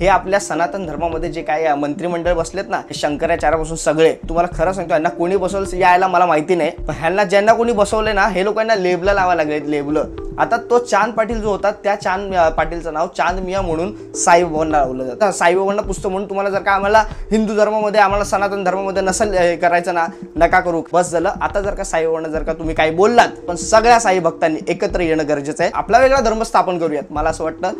हे आपल्या सनातन धर्मामध्ये जे काही मंत्रिमंडळ बसलेत ना, हे शंकराचार्यापासून सगळे, तुम्हाला खरं सांगतो, यांना कोणी बसवलं यायला मला माहिती नाही, पण ह्यांना ज्यांना कोणी बसवले ना, हे लोकांना लेबल लावायला लागले, लेबल. आता तो चांद पाटील जो होता, त्या चांद पाटीलचं नाव चांद मिया म्हणून साईबाबांना लावलं जातं. साईबाबांना पुस्तक म्हणून तुम्हाला जर का आम्हाला हिंदू धर्मामध्ये, आम्हाला सनातन धर्मामध्ये नसेल करायचं ना, नका करू, बस झालं. आता जर का साईबाबांना जर का तुम्ही काही बोललात, पण सगळ्या साई भक्तांनी एकत्र येणं गरजेचं आहे. आपला वेगळा धर्म स्थापन करूयात. मला असं वाटतं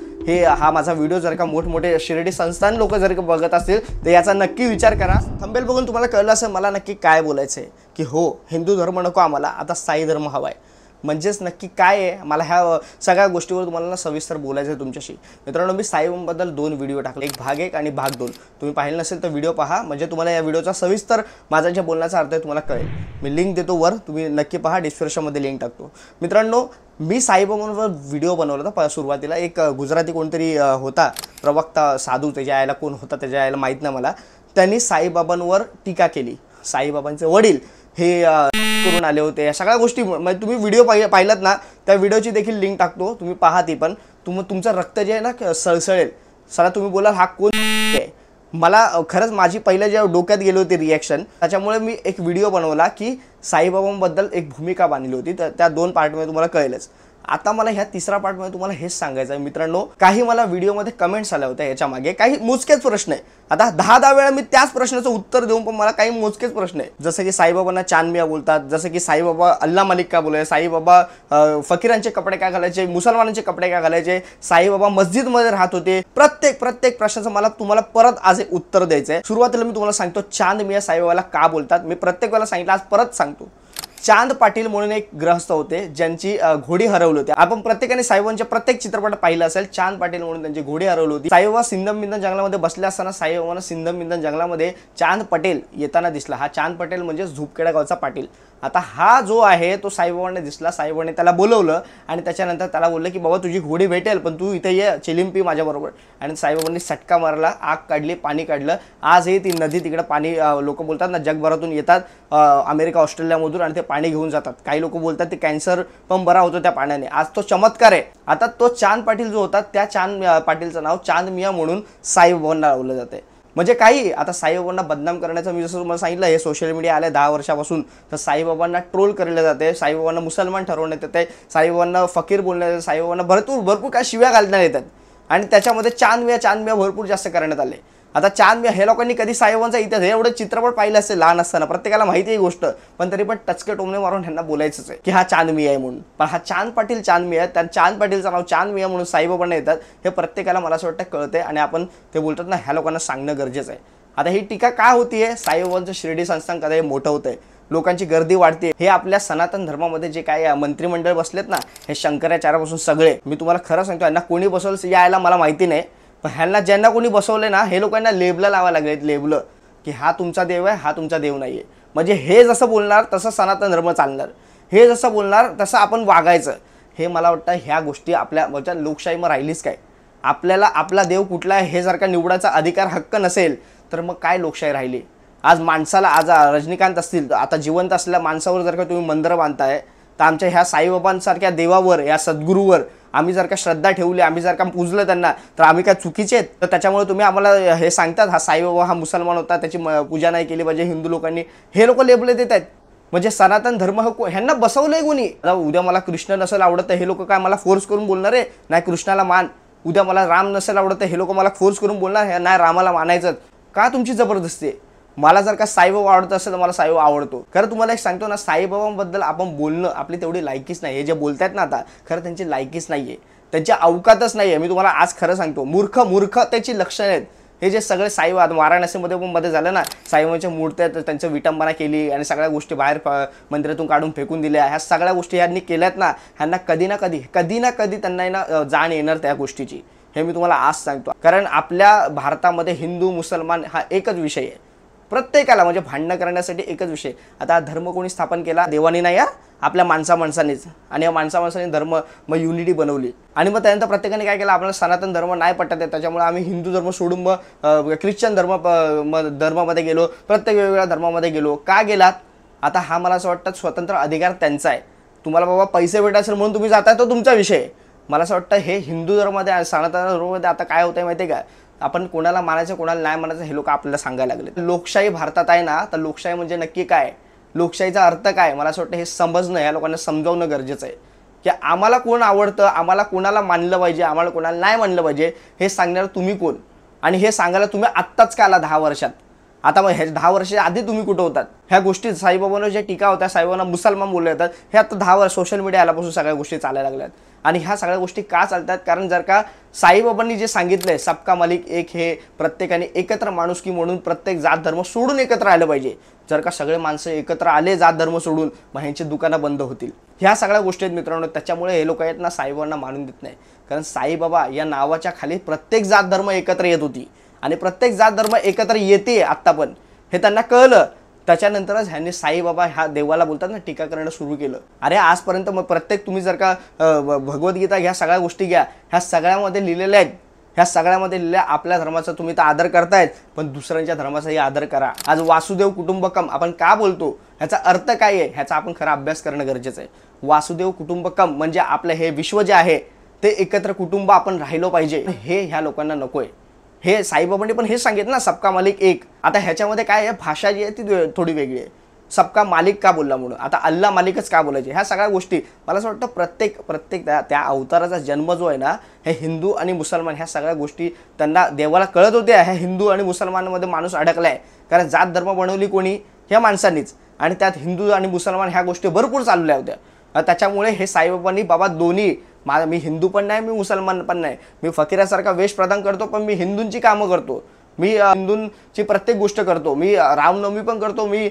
हा माझा व्हिडिओ जर का मोठमोठे शिर्डी संस्थान लोक जर का बघत असतील तर याचा नक्की विचार करा. थंबनेल बघून तुम्हाला कळलं असेल मला नक्की काय बोलायचं आहे, की हो, हिंदू धर्म नको आम्हाला, आता साई धर्म हवा आहे. म्हणजेच नक्की काय आहे, मला ह्या सगळ्या गोष्टीवर तुम्हाला सविस्तर बोलायचं आहे तुमच्याशी. मित्रांनो, मी साईबाबांबद्दल 2 व्हिडिओ टाकले, एक भाग 1 आणि भाग 2. तुम्ही पाहिलं नसेल तर व्हिडिओ पहा, म्हणजे तुम्हाला या व्हिडिओचा सविस्तर माझा जे बोलण्याचा अर्थ आहे तुम्हाला कळेल. मी लिंक देतो वर, तुम्ही नक्की पहा, डिस्क्रिप्शनमध्ये लिंक टाकतो. मित्रांनो, मी साईबाबांवर व्हिडिओ बनवला होता सुरुवातीला. एक गुजराती कोणतरी होता प्रवक्ता साधू, त्याच्या आईला कोण होता त्याच्या आईला माहीत नाही मला, त्यांनी साईबाबांवर टीका केली. साईबाबांचे वडील हे करून आले होते, या सगळ्या गोष्टी. म्हणजे तुम्ही व्हिडिओ पाहिलात ना, त्या व्हिडिओची देखील लिंक टाकतो, तुम्ही पहा ती पण. तुमचं रक्त जे आहे ना सळसळेल. सला तुम्ही बोलाल हा कोण आहे. मला खरंच माझी पहिल्या जेव्हा डोक्यात गेली होती रिॲक्शन, त्याच्यामुळे मी एक व्हिडिओ बनवला की साईबाबांबद्दल एक भूमिका बांधली होती. त्या 2 पार्टमध्ये तुम्हाला कळेलच. आता मला ह्या 3रा पार्टमध्ये तुम्हाला हेच सांगायचं आहे. मित्रांनो, काही मला व्हिडिओमध्ये कमेंट्स आल्या होत्या, याच्या मागे काही मोजकेच प्रश्न आहे. आता 10 वेळा मी त्याच प्रश्नाचं उत्तर देऊन पण मला काही मोजकेच प्रश्न आहे. जसं की साईबाबांना चांद मिया बोलतात, जसं की साईबाबा अल्ला मालिक का बोलायचे, साईबाबा फकीरांचे कपडे काय घालायचे, मुसलमानांचे कपडे काय घालायचे, साईबाबा मस्जिदमध्ये राहत होते. प्रत्येक प्रश्नाचं मला तुम्हाला परत आज एक उत्तर द्यायचं आहे. सुरुवातीला मी तुम्हाला सांगतो चांद मिया साईबाबाला का बोलतात. मी प्रत्येक वेळेला सांगितलं, आज परत सांगतो. चांद पाटील म्हणून एक ग्रहस्थ होते, ज्यांची घोडी हरवली होती. आपण प्रत्येकाने साईबाबांच्या प्रत्येक चित्रपट पाहिलं असेल. चांद पाटील म्हणून त्यांची घोडी हरवली होती. साईबाबा सिंदम बिंदन जंगलामध्ये बसले असताना साईबाबांना सिंदम बिंदन जंगलामध्ये चांद पटेल येताना दिसला. हा चांद पटेल म्हणजे झुपखेडा गावचा पाटील. आता हा जो आहे तो साईबाबांना दिसला. साईबाबांनी त्याला बोलवलं आणि त्याच्यानंतर त्याला बोललं की बाबा तुझी घोडी भेटेल, पण तू इथे ये, चिलीम पी माझ्याबरोबर. आणि साईबाबांनी सटका मारला, आग काढली, पाणी काढलं. आजही ती नदी तिकडे पाणी, लोक बोलतात ना जगभरातून येतात, अमेरिका ऑस्ट्रेलियामधून, आणि ते पाणी घेऊन जातात. काही लोक बोलतात ते कॅन्सर पण बरा होतो त्या पाण्याने. आज तो चमत्कार आहे. आता तो चांद पाटील जो होता, त्या चांद पाटीलचं नाव चांद मिया म्हणून साईबाबांना लावलं जाते. म्हणजे काही आता साईबाबांना बदनाम करण्याचं, मी जसं तुम्हाला सांगितलं, हे सोशल मीडिया आले 10 वर्षापासून, तर साईबाबांना ट्रोल केले जाते, साईबाबांना मुसलमान ठरवण्यात येते, साईबाबांना फकीर बोलण्यात येते, साईबाबांना भरपूर काय शिव्या घालण्यात येतात. आणि त्याच्यामध्ये चांद मिया भरपूर जास्त करण्यात आले. आता चांद मिया, हे लोकांनी कधी साईबाबांचा इतिहास, हे एवढे चित्रपट पाहिले असते लहान असताना, प्रत्येकाला माहिती आहे ही गोष्ट, पण तरी पण टचके टोमणे मारून ह्यांना बोलायचंच आहे की हा चांद मिया आहे म्हणून. पण हा चांद पाटील चांद मिया, त्या चांद पाटीलचं नाव चांद मिया म्हणून साईबाबांना येतात, हे प्रत्येकाला मला असं वाटतं कळतंय. आणि आपण ते बोलतात ना, ह्या लोकांना सांगणं गरजेचं आहे. आता ही टीका का होतीये, साईबाबांचं शिर्डी संस्थान कधी मोठं होतंय, लोकांची गर्दी वाढते. हे आपल्या सनातन धर्मामध्ये जे काही मंत्रिमंडळ बसलेत ना, हे शंकराचार्यापासून सगळे, मी तुम्हाला खरं सांगतो, यांना कोणी बसवलं यायला मला माहिती नाही, पण ह्यांना ज्यांना कोणी बसवले ना, हे लोकांना लेबल लावायला लागलेत, लेबल, की हा तुमचा देव आहे, हा तुमचा देव नाहीये. म्हणजे हे जसं बोलणार तसं सनातन धर्म चालणार, हे जसं बोलणार तसं आपण वागायचं. हे मला वाटतं ह्या गोष्टी आपल्या म्हणजे लोकशाही मग राहिलीच काय. आपल्याला आपला देव कुठला आहे हे जर का निवडायचा अधिकार, हक्क नसेल, तर मग काय लोकशाही राहिली. आज माणसाला, आज रजनीकांत असतील, आता जिवंत असलेल्या माणसावर जर का तुम्ही मंदिरं बांधताय, तर आमच्या ह्या साईबाबांसारख्या देवावर, या सद्गुरूवर आम्ही जर का श्रद्धा ठेवली, आम्ही जर का पूजलं त्यांना, तर आम्ही काय चुकीचे आहेत. तर त्याच्यामुळे तुम्ही आम्हाला हे सांगतात हा साईबाबा हा मुसलमान होता, त्याची पूजा नाही केली पाहिजे हिंदू लोकांनी, हे लोक लेबल देत आहेत. म्हणजे सनातन धर्म ह्यांना बसवलंय कोणी. आता उद्या मला कृष्ण नसेल आवडत, हे लोक काय मला फोर्स करून बोलणार आहे नाही कृष्णाला मान. उद्या मला राम नसेल आवडत, हे लोक मला फोर्स करून बोलणार नाही रामाला मानायचं. का तुमची जबरदस्ती आहे. मला जर का साईबाबा आवडत असेल तर मला साईबाबा आवडतो. खरं तुम्हाला एक सांगतो ना, साईबाबांबद्दल आपण बोलणं, आपली तेवढी लायकीच नाही. हे जे बोलतायत ना आता, खरं त्यांची लायकीच नाहीये, त्यांची अवकातच नाहीये. मी तुम्हाला आज खरं सांगतो, मूर्खतेची लक्षणं आहेत हे जे सगळे. साईबाबा वाराणसीमध्ये पण मध्ये झालं ना, साईबाबांच्या मूर्त्या त्यांचं विटंबना केली आणि सगळ्या गोष्टी बाहेर मंदिरातून काढून फेकून दिल्या. ह्या सगळ्या गोष्टी ह्यांनी केल्यात ना, ह्यांना कधी ना कधी त्यांना जाण येणार त्या गोष्टीची. हे मी तुम्हाला आज सांगतो. कारण आपल्या भारतामध्ये हिंदू मुसलमान हा एकच विषय आहे. प्रत्येकाला म्हणजे भांडणं करण्यासाठी एकच विषय. आता धर्म कोणी स्थापन केला, देवानी नाही, आपल्या माणसानेच. आणि या माणसाने धर्म मग युनिटी बनवली. आणि मग त्यानंतर प्रत्येकाने काय केलं, आपल्याला सनातन धर्म नाही पटत आहे, त्याच्यामुळे आम्ही हिंदू धर्म सोडून मग ख्रिश्चन धर्मामध्ये गेलो, प्रत्येक वेगवेगळ्या धर्मामध्ये गेलो. का गेलात. आता हा मला असं वाटतं स्वतंत्र अधिकार त्यांचा आहे. तुम्हाला बाबा पैसे भेटत असेल म्हणून तुम्ही जाताय, तो तुमचा विषय. मला असं वाटतं हे हिंदू धर्मामध्ये, सनातन धर्मामध्ये आता काय होतंय माहिती आहे का, आपण कोणाला मानायचं कोणाला नाही मानायचं हे लोक आपल्याला सांगायला लागले. लोकशाही भारतात आहे ना, तर लोकशाही म्हणजे नक्की काय, लोकशाहीचा अर्थ काय, मला असं वाटतं हे समजणं, या लोकांना समजावणं गरजेचं आहे की आम्हाला कोण आवडतं, आम्हाला कोणाला मानलं पाहिजे, आम्हाला कोणाला नाही मानलं पाहिजे हे सांगणार तुम्ही कोण, आणि हे सांगायला तुम्ही आत्ताच का आला 10 वर्षात. आता मग हे 10 वर्ष आधी तुम्ही कुठं होतात. ह्या गोष्टी साईबाबांवर ज्या टीका होत्या, साईबाबांना मुसलमान बोलले जातात, हे आता 10 वर्ष सोशल मीडिया आल्यापासून सगळ्या गोष्टी चालायला लागल्यात. आणि ह्या सगळ्या गोष्टी का चालतात, कारण जर का साईबाबांनी जे सांगितलंय सबका मालिक एक, हे प्रत्येकाने एकत्र माणुसकी म्हणून प्रत्येक जात धर्म सोडून एकत्र आलं पाहिजे. जर का सगळे माणसं एकत्र आले जात धर्म सोडून, मग ह्यांची दुकानं बंद होतील. ह्या सगळ्या गोष्टी आहेत मित्रांनो. त्याच्यामुळे हे लोक आहेत ना साईबाबांना मानून देत नाही, कारण साईबाबा या नावाच्या खाली प्रत्येक जात धर्म एकत्र येत होती आणि प्रत्येक जात धर्म एकत्र येते आत्ता पण, हे त्यांना कळलं. त्याच्यानंतरच ह्यांनी साईबाबा ह्या देवाला बोलतात ना टीका करणं सुरू केलं. अरे आजपर्यंत मग प्रत्येक तुम्ही जर का भगवद्गीता ह्या सगळ्या गोष्टी घ्या, ह्या सगळ्यामध्ये लिहिलेल्या आहेत, ह्या सगळ्यामध्ये लिहिल्या आपल्या धर्माचा तुम्ही तर आदर करतायत, पण दुसऱ्यांच्या धर्माचाही आदर करा. आज वासुदेव कुटुंबकम आपण का बोलतो, ह्याचा अर्थ काय आहे, ह्याचा आपण खरा अभ्यास करणं गरजेचं आहे. वासुदेव कुटुंबकम म्हणजे आपलं हे विश्व जे आहे ते एकत्र कुटुंब आपण राहिलो पाहिजे, हे ह्या लोकांना नकोय. हे साईबाबांनी पण हे सांगितलं ना सबका मालिक एक. आता ह्याच्यामध्ये काय आहे, भाषा जी आहे ती थोडी वेगळी आहे. सबका मालिक का बोलला म्हणून, आता अल्ला मालिकच का बोलायचे, ह्या सगळ्या गोष्टी मला असं वाटतं प्रत्येक त्या अवताराचा जन्म जो आहे ना, हे हिंदू आणि मुसलमान ह्या सगळ्या गोष्टी त्यांना देवाला कळत होत्या. ह्या हिंदू आणि मुसलमानमध्ये माणूस अडकलाय, कारण जात धर्म बनवली कोणी, ह्या माणसांनीच, आणि त्यात हिंदू आणि मुसलमान ह्या गोष्टी भरपूर चालल्या होत्या. त्याच्यामुळे हे साईबाबांनी बाबा दोन्ही, मी हिंदू पण नाही, मी मुसलमान पण नाही, मी फकीरासारखा वेश प्रदान करतो, पण मी हिंदूंची कामं करतो, मी हिंदूंची प्रत्येक गोष्ट करतो, मी रामनवमी पण करतो, मी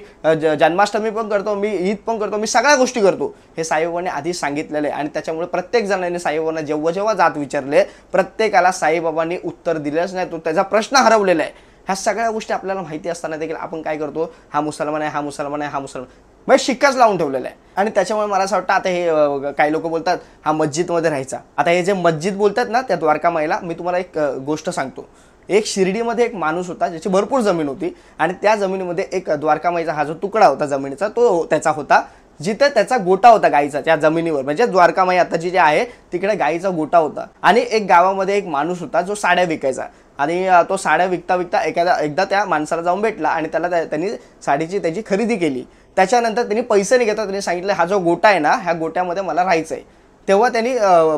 जन्माष्टमी पण करतो, मी ईद पण करतो, मी सगळ्या गोष्टी करतो, हे साईबाबांनी आधी सांगितलेलं आहे. आणि त्याच्यामुळे प्रत्येक जणांनी साईबाबांना जेव्हा जात विचारले, प्रत्येकाला साईबाबांनी उत्तर दिलंच नाही, तो त्याचा प्रश्न हरवलेला आहे. ह्या सगळ्या गोष्टी आपल्याला माहिती असताना देखील आपण काय करतो, हा मुसलमान आहे, हा मुसलमान आहे, हा मुसलमान, म्हणजे शिक्काच लावून ठेवलेला आहे. आणि त्याच्यामुळे मला असं वाटतं आता हे काही लोक बोलतात हा मस्जिदमध्ये राहायचा. आता हे जे मस्जिद बोलतात ना त्या द्वारका माईला, मी तुम्हाला एक गोष्ट सांगतो. एक शिर्डीमध्ये एक माणूस होता ज्याची भरपूर जमीन होती, आणि त्या जमिनीमध्ये एक द्वारका माईचा हा जो तुकडा होता जमिनीचा तो त्याचा होता, जिथे त्याचा गोटा होता गाईचा त्या जमिनीवर, म्हणजे द्वारका माई आताची जी आहे तिकडे गाईचा गोटा होता. आणि एक गावामध्ये एक माणूस होता जो साड्या विकायचा, आणि तो साड्या विकता एकदा त्या माणसाला जाऊन भेटला आणि त्यांनी साडीची त्याची खरेदी केली. त्याच्यानंतर त्यांनी पैसे नाही घेता त्यांनी सांगितलं हा जो गोटा आहे ना, ह्या गोट्यामध्ये मला राहायचं आहे. तेव्हा त्यांनी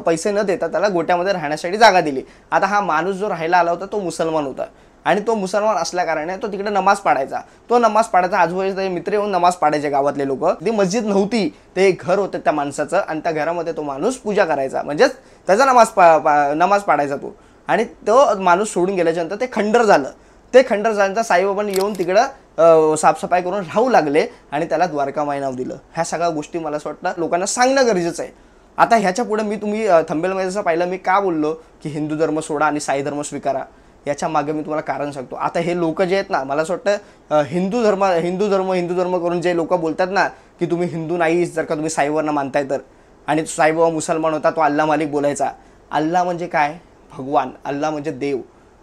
पैसे न देता त्याला गोट्यामध्ये राहण्यासाठी जागा दिली. आता हा माणूस जो राहायला आला होता तो मुसलमान होता, आणि तो मुसलमान असल्या कारणाने तो तिकडे नमाज पाडायचा. आजूबाजूचे मित्र येऊन नमाज पाडायचे गावातले लोक. ती मस्जिद नव्हती, ते एक घर होतं त्या माणसाचं, आणि त्या घरामध्ये तो माणूस पूजा करायचा, म्हणजेच त्याचा नमाज पाडायचा तो. आणि तो माणूस सोडून गेल्याच्यानंतर ते खंडर झाल्यानंतर साईबाबांनी येऊन तिकडं साफसफाई करून राहू लागले, आणि त्याला द्वारका माई नाव दिलं. ह्या सगळ्या गोष्टी मला असं वाटतं लोकांना सांगणं गरजेचं आहे. आता ह्याच्या पुढे तुम्ही थंबनेलमध्ये जसं पाहिलं, मी का बोललो की हिंदू धर्म सोडा आणि साई धर्म स्वीकारा, याच्या मागे मी तुम्हाला कारण सांगतो. आता हे लोक जे आहेत ना, मला असं वाटतं हिंदू धर्म करून जे लोक बोलतात ना की तुम्ही हिंदू नाही जर का तुम्ही साईबाबांना मानताय तर, आणि साईबाबा मुसलमान होता, तो अल्ला मालिक बोलायचा. अल्ला म्हणजे काय, भगवान. अल्ला म्हणजे देव,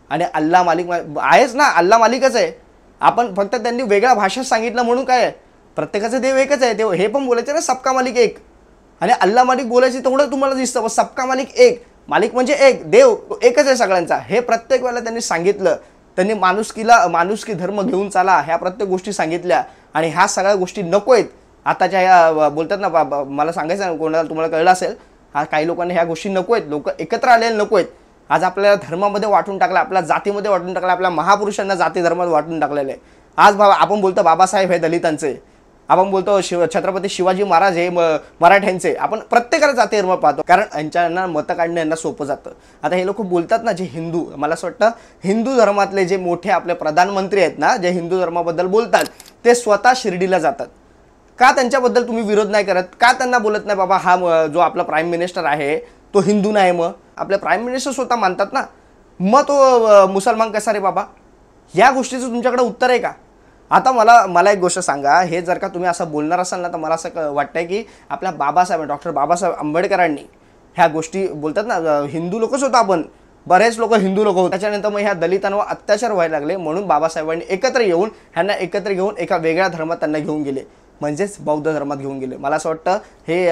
आणि अल्ला मालिक आहेच ना, अल्ला मालिकच आहे. आपण फक्त त्यांनी वेगळ्या भाषेत सांगितलं म्हणून काय, प्रत्येकाचा देव एकच आहे. देव हे पण बोलायचं ना सबका मालिक एक, आणि अल्ला मालिक बोलायची तेवढं तुम्हाला दिसतं. सबका मालिक एक, मालिक म्हणजे एक, देव एकच आहे सगळ्यांचा, हे प्रत्येक वेळेला त्यांनी सांगितलं. त्यांनी माणुसकी धर्म घेऊन चाला, ह्या प्रत्येक गोष्टी सांगितल्या. आणि ह्या सगळ्या गोष्टी नको आहेत आताच्या ह्या बोलतात ना. मला सांगायचं कोणाला तुम्हाला कळलं असेल, काही लोकांना ह्या गोष्टी नको आहेत, लोक एकत्र आलेले नको आहेत. आज आपल्याला धर्मामध्ये वाटून टाकलं, आपल्या जातीमध्ये वाटून टाकलं, आपल्या महापुरुषांना जाती धर्मात वाटून टाकलेलं आहे. आज आपण बोलतो बाबासाहेब हे दलितांचे, आपण बोलतो छत्रपती शिवाजी महाराज हे मराठ्यांचे, आपण प्रत्येकाला जाती धर्म पाहतो, कारण यांना मतं काढणं यांना सोपं जातं. आता हे लोक बोलतात ना जे हिंदू, मला असं वाटतं हिंदू धर्मातले जे मोठे आपले प्रधानमंत्री आहेत ना, जे हिंदू धर्माबद्दल बोलतात, ते स्वतः शिर्डीला जातात. का त्यांच्याबद्दल तुम्ही विरोध नाही करत, का त्यांना बोलत नाही बाबा हा जो आपला प्राईम मिनिस्टर आहे तो हिंदू नाही, मग आपले प्राईम मिनिस्टर स्वतः मानतात ना, मग तो मुसलमान कसा रे बाबा, या गोष्टीचं तुमच्याकडे उत्तर आहे का? आता मला एक गोष्ट सांगा, हे जर का तुम्ही असं बोलणार असाल ना, तर मला असं वाटतंय की आपल्या डॉक्टर बाबासाहेब आंबेडकरांनी ह्या गोष्टी बोलतात ना, हिंदू लोकच होतो आपण, बरेच लोक हिंदू लोक होते, त्याच्यानंतर मग ह्या दलितांवर अत्याचार व्हायला लागले, म्हणून बाबासाहेबांनी ह्यांना एकत्र घेऊन एका वेगळ्या धर्मात त्यांना घेऊन गेले, म्हणजेच बौद्ध धर्मात घेऊन गेले. मला असं वाटतं हे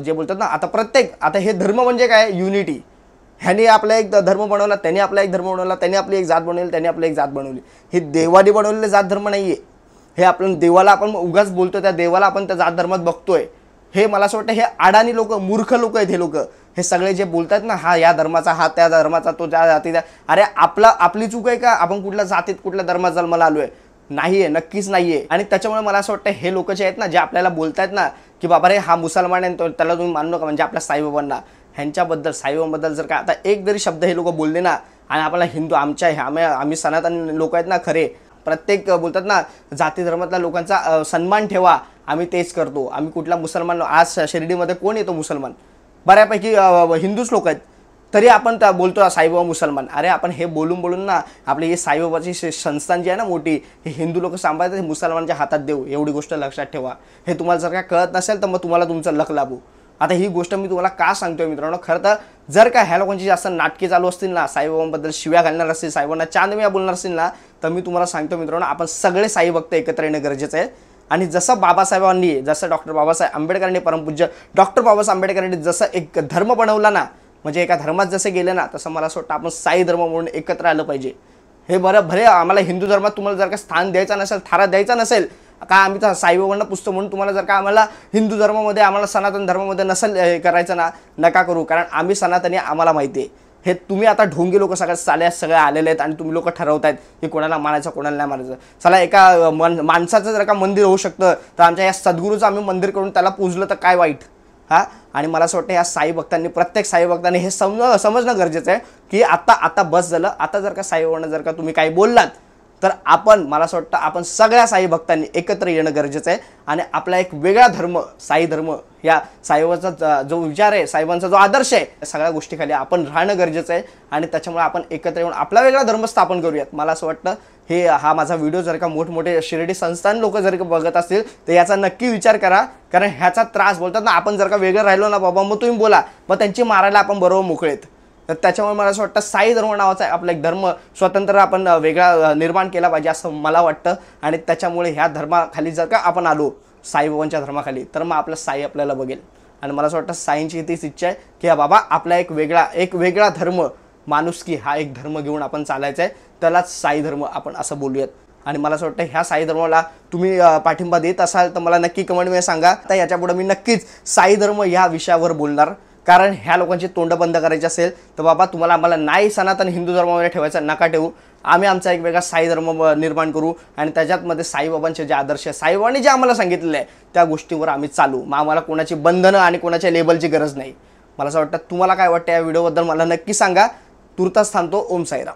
जे बोलतात ना, आता हे धर्म म्हणजे काय, युनिटी. ह्याने आपला एक धर्म बनवला, त्याने आपला एक धर्म बनवला, त्याने आपली एक जात बनवली, त्याने आपली एक जात बनवली. हे देवाने बनवलेले जात धर्म नाही आहे. हे आपण देवाला आपण उगाच बोलतो, त्या देवाला आपण त्या जात धर्मात बघतोय. हे मला असं वाटतं हे अडाणी लोक, मूर्ख लोक आहेत हे लोक. हे सगळे जे बोलतात ना, हा या धर्माचा, हा त्या धर्माचा, तो त्या जातीचा. अरे आपली चूक आहे का? आपण कुठल्या जातीत कुठल्या धर्मात जन्माला आलोय? नाही आहे, नक्कीच नाही आहे. आणि त्याच्यामुळे मला असं वाटतं हे लोक जे आहेत ना, जे आपल्याला बोलतायत ना की बाबा रे हा मुसलमान आहे, त्याला तुम्ही मानू नका, म्हणजे आपल्या साईबाबांना, ह्यांच्याबद्दल साईबाबांबद्दल जर का आता एक जरी शब्द हे लोक बोलले ना, आणि आपला हिंदू आम्ही सनातन लोक आहेत ना खरे, प्रत्येक बोलतात ना जाती धर्मातल्या लोकांचा सन्मान ठेवा, आम्ही तेच करतो. आम्ही कुठला मुसलमान, आज शिर्डीमध्ये कोण येतो मुसलमान? बऱ्यापैकी हिंदूच लोक आहेत, तरी आपण बोलतो साईबाबा मुसलमान. अरे आपण हे बोलून ना आपली ही साईबाबाची संस्थान जी आहे ना मोठी, हे हिंदू लोक सांभाळतात, हे मुसलमानांच्या हातात देऊ, एवढी गोष्ट लक्षात ठेवा. हे तुम्हाला जर काय कळत नसेल तर मग तुम्हाला तुमचं लक लाभू. आता ही गोष्ट मी तुम्हाला का सांगतोय मित्रांनो, खरं तर जर का ह्या लोकांची जास्त नाटके चालू असतील ना, साईबाबांबद्दल शिव्या घालणार असतील, साईबाबांना चांदमिया बोलणार असतील ना, तर मी तुम्हाला सांगतो मित्रांनो, आपण सगळे साई भक्त एकत्र येणं गरजेचं आहे. आणि जसं बाबासाहेबांनी, जसं डॉक्टर बाबासाहेब आंबेडकरांनी, परमपूज्य डॉक्टर बाबासाहेब आंबेडकरांनी जसं एक धर्म बनवला ना, म्हणजे एका धर्मात जसे गेले ना, तसं मला असं वाटतं आपण साई धर्म म्हणून एकत्र आलं पाहिजे. हे भले आम्हाला हिंदू धर्मात तुम्हाला जर का स्थान द्यायचं नसेल, थारा द्यायचा नसेल का, आम्ही तर साईबाबांना पुजतो म्हणून तुम्हाला जर का आम्हाला हिंदू धर्मामध्ये, आम्हाला सनातन धर्मामध्ये नसेल करायचं ना, नका करू. कारण आम्ही सनातनी, आम्हाला माहिती आहे. हे तुम्ही आता ढोंगी लोक सगळे आलेले आहेत आणि तुम्ही लोक ठरवतायत की कोणाला मानायचं कोणाला नाही मानायचं. चला एका माणसाचं जर का मंदिर होऊ शकतं, तर आमच्या या सद्गुरूचं आम्ही मंदिर करून त्याला पूजलं तर काय वाईट? आणि मला असं वाटतं या साई भक्तांनी, प्रत्येक साई भक्तांनी हे समजणं गरजेचं आहे की आता बस झालं. आता जर का साईबाबांना जर का तुम्ही काही बोललात, तर मला असं वाटतं आपण सगळ्या साई भक्तांनी एकत्र येणं गरजेचं आहे. आणि आपला एक वेगळा धर्म, साई धर्म, या साईबाबांचा जो विचार आहे, साईबाबांचा जो आदर्श आहे, या सगळ्या गोष्टीखाली आपण राहणं गरजेचं आहे. आणि त्याच्यामुळे आपण एकत्र येऊन आपला वेगळा धर्म स्थापन करूयात. मला असं वाटतं हा माझा व्हिडिओ जर का मोठमोठे शिर्डी संस्थान लोक जर का बघत असतील, तर याचा नक्की विचार करा. कारण ह्याचा त्रास, बोलतात ना, आपण जर का वेगळं राहिलो ना बाबा, मग तुम्ही बोला, मग त्यांची मारायला आपण बरोबर मोकळेत. तर त्याच्यामुळे मला असं वाटतं साई धर्म नावाचा आपला एक धर्म स्वतंत्र आपण वेगळा निर्माण केला पाहिजे असं मला वाटतं. आणि त्याच्यामुळे ह्या धर्माखाली जर का आपण आलो, साईबाबांच्या धर्माखाली, तर मग आपला साई आपल्याला बघेल. आणि मला असं वाटतं साईंची तीच इच्छा आहे की बाबा आपला एक वेगळा धर्म, माणुसकी हा एक धर्म घेऊन आपण चालायचं आहे, त्यालाच साई धर्म आपण असं बोलूयात. आणि मला असं वाटतं ह्या साई धर्माला तुम्ही पाठिंबा देत असाल तर मला नक्की कमेंटमध्ये सांगा. तर याच्यापुढे मी नक्कीच साई धर्म या विषयावर बोलणार. कारण ह्या लोकांची तोंड बंद करायची असेल तर बाबा तुम्हाला आम्हाला नाही सनातन हिंदू धर्मामध्ये ठेवायचं, नका ठेवू. आम्ही आमचा एक वेगळा साई धर्म निर्माण करू आणि त्याच्यामध्ये साईबाबांचे जे आदर्श आहे, साईबाबांनी जे आम्हाला सांगितलेलं आहे, त्या गोष्टीवर आम्ही चालू. मग आम्हाला कोणाची बंधनं आणि कोणाच्या लेबलची गरज नाही. मला असं वाटतं, तुम्हाला काय वाटतं या व्हिडिओबद्दल मला नक्की सांगा. तुर्तास थांबतो. ओम साईराम.